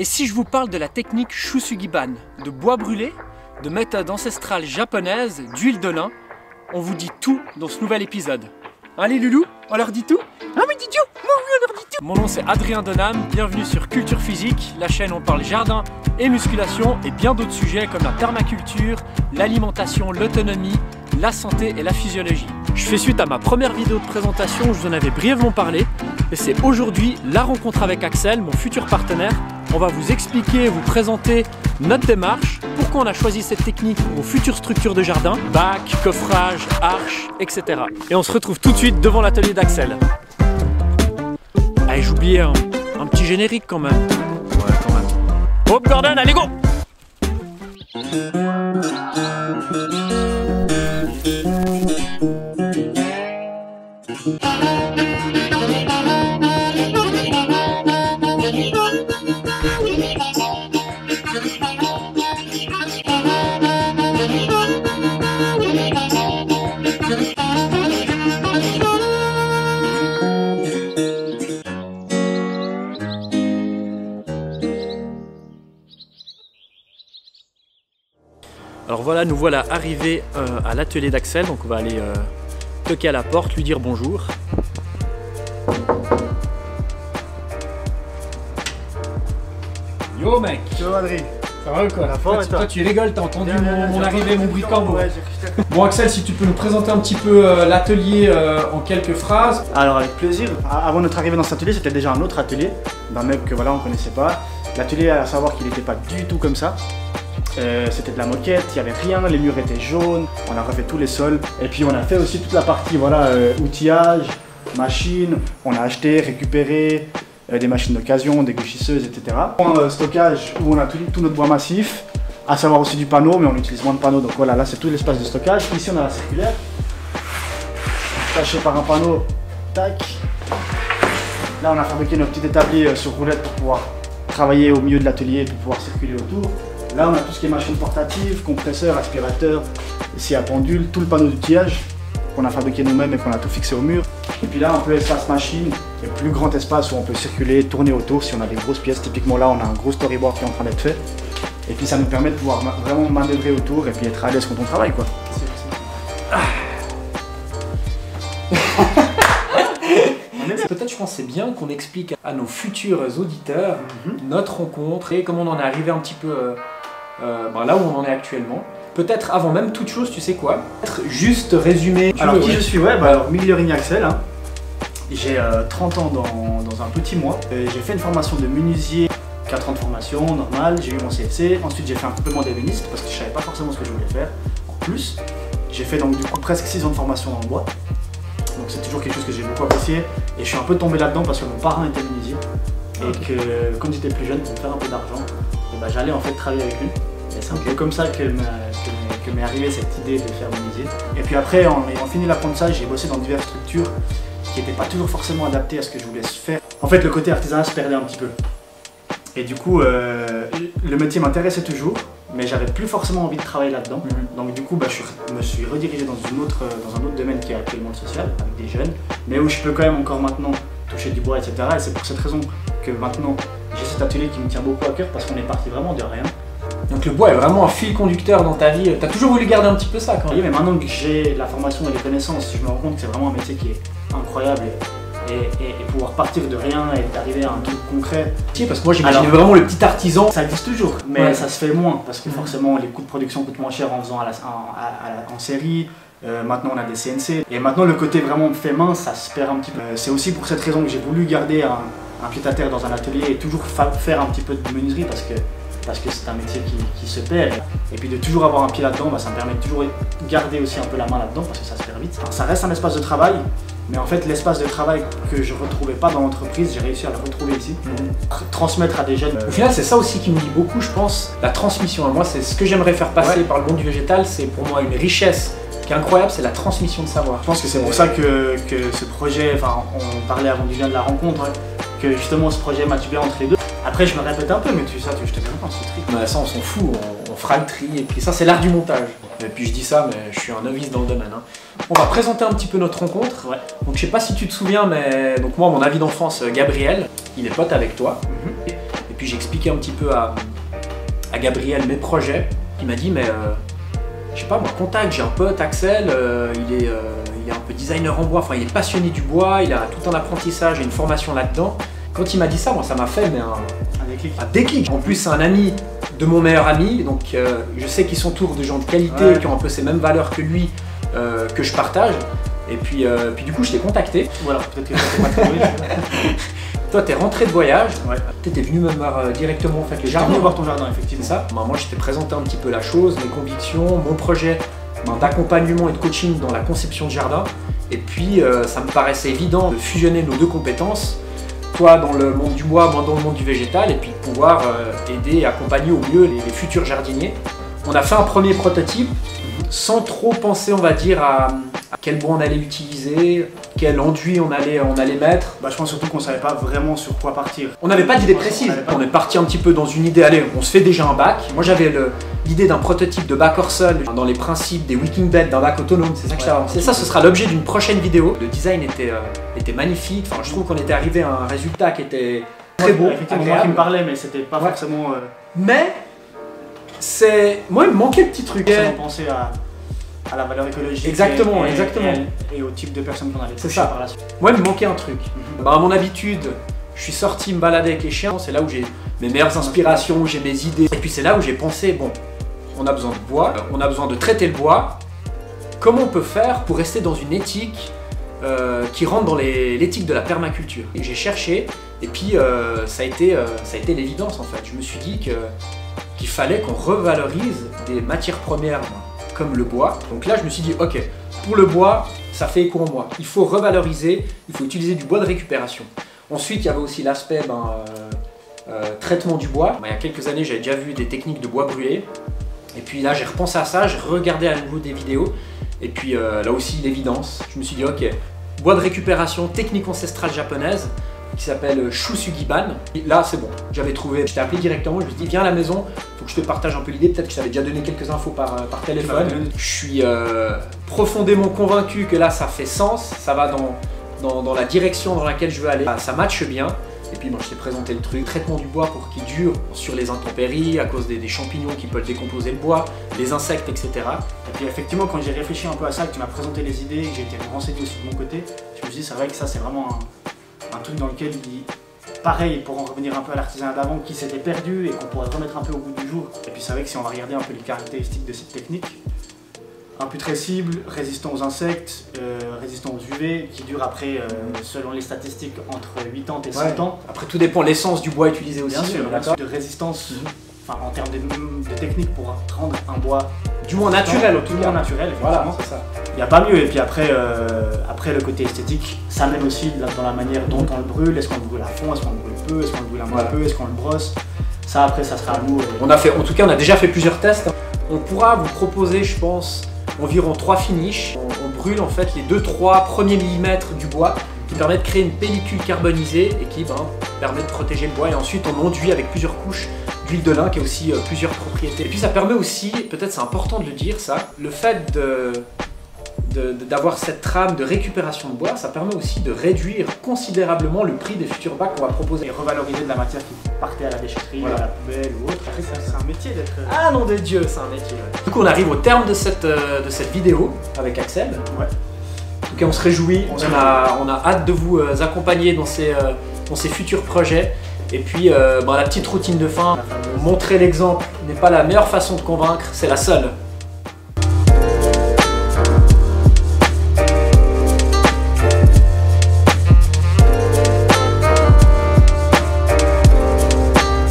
Et si je vous parle de la technique Shusugiban, de bois brûlé, de méthode ancestrale japonaise, d'huile de lin, on vous dit tout dans ce nouvel épisode. Allez Loulou, on leur dit tout? Ah mais dis tout, moi oui on leur dit tout. Mon nom c'est Adrien Denham, bienvenue sur Culture Physique, la chaîne où on parle jardin et musculation et bien d'autres sujets comme la permaculture, l'alimentation, l'autonomie, la santé et la physiologie. Je fais suite à ma première vidéo de présentation où je vous en avais brièvement parlé et c'est aujourd'hui la rencontre avec Axel, mon futur partenaire. On va vous expliquer, vous présenter notre démarche, pourquoi on a choisi cette technique pour vos futures structures de jardin, bac, coffrage, arche, etc. Et on se retrouve tout de suite devant l'atelier d'Axel. Allez, j'oubliais un petit générique quand même. Ouais, quand même. Hop Gordon, allez go! Alors voilà, nous voilà arrivés à l'atelier d'Axel, donc on va aller toquer à la porte, lui dire bonjour. Yo mec! Yo Adri, ça va ou quoi? Toi tu rigoles, t'as entendu mon arrivée, mon bruit de corbeau. Ouais, Bon Axel, si tu peux nous présenter un petit peu l'atelier en quelques phrases. alors avec plaisir. Avant notre arrivée dans cet atelier, c'était déjà un autre atelier d'un mec que voilà on connaissait pas. L'atelier, à savoir qu'il n'était pas du tout comme ça. C'était de la moquette, il n'y avait rien, les murs étaient jaunes, on a refait tous les sols. Et puis on a fait aussi toute la partie voilà, outillage, machines, on a acheté, récupéré des machines d'occasion, des gauchisseuses, etc. Stockage où on a tout notre bois massif, à savoir aussi du panneau, mais on utilise moins de panneaux, donc voilà, là c'est tout l'espace de stockage. Ici on a la circulaire, caché par un panneau, tac. Là on a fabriqué nos petits établis sur roulette pour pouvoir travailler au milieu de l'atelier et puis pouvoir circuler autour. Là on a tout ce qui est machines portatives, compresseurs, aspirateurs, scie à pendule, tout le panneau d'outillage qu'on a fabriqué nous-mêmes et qu'on a tout fixé au mur. Et puis là un peu espace machine, et plus grand espace où on peut circuler, tourner autour si on a des grosses pièces. Typiquement là on a un gros storyboard qui est en train d'être fait. Et puis ça nous permet de pouvoir vraiment manœuvrer autour et puis être à l'aise quand on travaille quoi. Peut-être je pense que c'est bien qu'on explique à nos futurs auditeurs notre rencontre et comment on en est arrivé un petit peu là où on en est actuellement. Peut-être avant même toute chose, tu sais quoi? Juste résumer. Alors qui je suis? Ouais, alors Migliorigny Axel. Hein. J'ai 30 ans dans un petit mois. J'ai fait une formation de menuisier, 4 ans de formation normale, j'ai eu mon CFC. Ensuite j'ai fait un complément d'ébéniste parce que je savais pas forcément ce que je voulais faire. En plus, j'ai fait donc du coup presque 6 ans de formation dans le bois. Donc c'est toujours quelque chose que j'ai beaucoup apprécié et je suis un peu tombé là-dedans parce que mon parrain était menuisier et que quand j'étais plus jeune pour me faire un peu d'argent, j'allais en fait travailler avec lui. Et c'est un peu comme ça que m'est arrivée cette idée de faire menuisier. Et puis après, en ayant fini l'apprentissage, j'ai bossé dans diverses structures qui n'étaient pas toujours forcément adaptées à ce que je voulais faire. En fait, le côté artisanat se perdait un petit peu. Et du coup, le métier m'intéressait toujours, mais j'avais plus forcément envie de travailler là-dedans. Donc du coup, je me suis redirigé dans un autre domaine qui est actuellement le social, avec des jeunes, mais où je peux quand même encore maintenant toucher du bois, etc. Et c'est pour cette raison que maintenant, j'ai cet atelier qui me tient beaucoup à cœur, parce qu'on est parti vraiment de rien. Donc le bois est vraiment un fil conducteur dans ta vie. T'as toujours voulu garder un petit peu ça quand même. Oui, mais maintenant que j'ai la formation et les connaissances, je me rends compte que c'est vraiment un métier qui est incroyable. Et pouvoir partir de rien et d'arriver à un truc concret. Parce que moi j'imagine vraiment le petit artisan. Ça existe toujours, mais ça se fait moins parce que forcément les coûts de production coûtent moins cher en faisant en série. Maintenant on a des CNC et maintenant le côté vraiment fait main ça se perd un petit peu. C'est aussi pour cette raison que j'ai voulu garder un pied à terre dans un atelier et toujours faire un petit peu de menuiserie parce que c'est un métier qui se perd. Et puis de toujours avoir un pied là-dedans, ça me permet de toujours garder aussi un peu la main là-dedans parce que ça se perd vite. Alors, ça reste un espace de travail. Mais en fait, l'espace de travail que je ne retrouvais pas dans l'entreprise, j'ai réussi à le retrouver ici. Transmettre à des jeunes. Au final, c'est ça aussi qui nous dit beaucoup, je pense, la transmission. Moi, c'est ce que j'aimerais faire passer par le monde du végétal, c'est pour moi une richesse qui est incroyable, c'est la transmission de savoir. Je pense que c'est pour ça que ce projet, on parlait avant du lien de la rencontre, que justement ce projet match bien entre les deux. Après, je me répète un peu, mais je te dis pas, c'est tri. Ça, on s'en fout, on fera le tri, et puis ça, c'est l'art du montage. Et puis je dis ça, mais je suis un novice dans le domaine. On va présenter un petit peu notre rencontre. Donc je sais pas si tu te souviens, mais donc moi, mon ami d'enfance, Gabriel, il est pote avec toi. Et puis j'expliquais un petit peu à Gabriel mes projets. Il m'a dit mais je sais pas moi, contacte, j'ai un pote Axel, il est un peu designer en bois, enfin il est passionné du bois, il a tout un apprentissage et une formation là-dedans. Quand il m'a dit ça, moi ça m'a fait un déclic. En plus c'est un ami de mon meilleur ami, donc je sais qu'il s'entoure de gens de qualité qui ont un peu ces mêmes valeurs que lui, que je partage. Et puis du coup je t'ai contacté. Voilà, peut-être que je t'ai pas trouvé. Toi, t'es rentré de voyage, t'étais venu me voir directement en fait les jardins. Venu voir ton jardin, effectivement. C'est ça. Moi, je t'ai présenté un petit peu la chose, mes convictions, mon projet d'accompagnement et de coaching dans la conception de jardin. Et puis, ça me paraissait évident de fusionner nos deux compétences, toi dans le monde du bois, moi dans le monde du végétal, et puis de pouvoir aider et accompagner au mieux les futurs jardiniers. On a fait un premier prototype sans trop penser, on va dire, à quel bois on allait utiliser, quel enduit on allait mettre. Je pense surtout qu'on ne savait pas vraiment sur quoi partir. On n'avait pas d'idée précise. On est parti un petit peu dans une idée, allez, on se fait déjà un bac. Moi j'avais l'idée d'un prototype de bac hors sol dans les principes des wicking beds d'un bac autonome. C'est ça que c'est ça, ce sera l'objet d'une prochaine vidéo. Le design était magnifique. Enfin, je trouve qu'on était arrivé à un résultat qui était très beau. Effectivement, moi qui me parlais, mais c'était pas forcément. Mais moi il me manquait le petit truc. Penser à la valeur écologique. Exactement. Et au type de personnes qu'on allait toucher par la suite. Moi, il me manquait un truc. À mon habitude, je suis sorti me balader avec les chiens. C'est là où j'ai mes meilleures inspirations, où j'ai mes idées. Et puis c'est là où j'ai pensé, bon, on a besoin de bois, on a besoin de traiter le bois. Comment on peut faire pour rester dans une éthique qui rentre dans l'éthique de la permaculture? Et j'ai cherché, et puis ça a été l'évidence en fait. Je me suis dit qu'il fallait qu'on revalorise des matières premières comme le bois. Donc là je me suis dit ok, pour le bois ça fait écho en moi, il faut revaloriser, il faut utiliser du bois de récupération. Ensuite il y avait aussi l'aspect traitement du bois. Il y a quelques années j'avais déjà vu des techniques de bois brûlé, et puis là j'ai repensé à ça, j'ai regardé à nouveau des vidéos, et puis là aussi l'évidence, je me suis dit ok, bois de récupération, technique ancestrale japonaise qui s'appelle Shusugiban. Là c'est bon, j'avais trouvé, je t'ai appelé directement, je me suis dit viens à la maison, faut que je te partage un peu l'idée, peut-être que je t'avais déjà donné quelques infos par téléphone. Je suis profondément convaincu que là ça fait sens, ça va dans la direction dans laquelle je veux aller, ça matche bien. Et puis je t'ai présenté le truc, traitement du bois pour qu'il dure sur les intempéries, à cause des champignons qui peuvent décomposer le bois, les insectes, etc. Et puis effectivement quand j'ai réfléchi un peu à ça, que tu m'as présenté les idées, que j'ai été renseigné aussi de mon côté, je me suis dit c'est vrai que ça c'est vraiment un truc dans lequel pareil, pour en revenir un peu à l'artisanat d'avant, qui s'était perdu et qu'on pourrait remettre un peu au goût du jour. Et puis c'est vrai que si on va regarder un peu les caractéristiques de cette technique, imputrescible, résistant aux insectes, résistant aux UV, qui dure après, selon les statistiques, entre 80 et 100 ans. Après tout dépend de l'essence du bois utilisé aussi. Bien sûr, de résistance, en termes de technique pour rendre un bois du moins naturel, tout le monde naturel, voilà, c'est ça. Il n'y a pas mieux. Et puis après le côté esthétique, ça mène aussi dans la manière dont on le brûle. Est-ce qu'on le brûle à fond, est-ce qu'on le brûle peu, est-ce qu'on le brûle un peu, est-ce qu'on le brosse. Ça après ça sera à nous. En tout cas on a déjà fait plusieurs tests. On pourra vous proposer, je pense, environ 3 finishes. On brûle en fait les 2-3 premiers millimètres du bois qui permet de créer une pellicule carbonisée et qui permet de protéger le bois, et ensuite on enduit avec plusieurs couches d'huile de lin qui a aussi plusieurs propriétés. Et puis ça permet aussi, peut-être c'est important de le dire ça, le fait d'avoir cette trame de récupération de bois, ça permet aussi de réduire considérablement le prix des futurs bacs qu'on va proposer. Et revaloriser de la matière qui partait à la déchetterie, à la poubelle ou autre. Après c'est un métier d'être... Ah nom de Dieu, c'est un métier. Du coup on arrive au terme de cette vidéo avec Axel. Ouais. En tout cas on se réjouit, on a hâte de vous accompagner dans ces futurs projets. Et puis la petite routine de fin, montrer l'exemple n'est pas la meilleure façon de convaincre, c'est la seule.